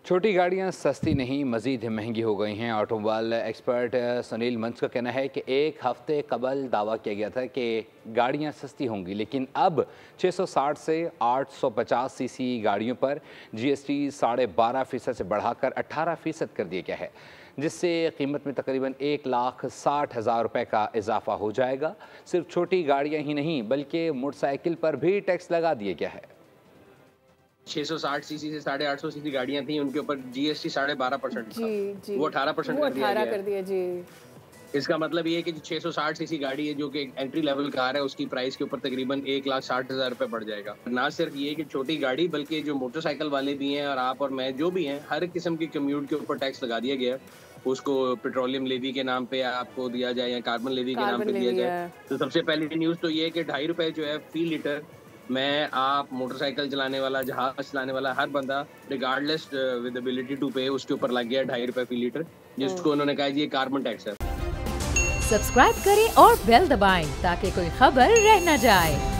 छोटी गाड़ियां सस्ती नहीं मज़ीद महंगी हो गई हैं। ऑटोमोबाइल एक्सपर्ट सुनील मंच का कहना है कि एक हफ्ते कबल दावा किया गया था कि गाड़ियां सस्ती होंगी, लेकिन अब 660 से 850 सीसी गाड़ियों पर जीएसटी 12.5% से बढ़ाकर 18% कर दिया गया है, जिससे कीमत में तकरीबन 1,60,000 रुपये का इजाफा हो जाएगा। सिर्फ छोटी गाड़ियाँ ही नहीं बल्कि मोटरसाइकिल पर भी टैक्स लगा दिया गया है। 660 सीसी से 850 सीसी गाड़ियां थी, उनके ऊपर जीएसटी 12.5% था। जी वो 18% कर दिया गया। कर दिया जी। इसका मतलब ये है कि जो 660 सीसी गाड़ी है, जो कि एंट्री लेवल कार है, उसकी प्राइस के ऊपर तकरीबन 1,60,000 रुपए बढ़ जाएगा। ना सिर्फ ये कि छोटी गाड़ी, बल्कि जो मोटरसाइकिल वाले भी हैं और आप और मैं जो भी हैं, हर किस्म की कम्यूट के ऊपर टैक्स लगा दिया गया। उसको पेट्रोलियम लेवी के नाम पे आपको दिया जाए या कार्बन लेवी के नाम पे दिया जाए। तो सबसे पहली न्यूज़ तो ये है कि 2.5 रुपए जो है फी लीटर, मैं आप मोटरसाइकिल चलाने वाला, जहाज चलाने वाला हर बंदा रिगार्डलेस विद एबिलिटी टू पे, उसके ऊपर लग गया 2.5 रुपए फी लीटर, जिसको उन्होंने कहा ये कार्बन टैक्स है। सब्सक्राइब करें और बेल दबाएं ताकि कोई खबर रह न जाए।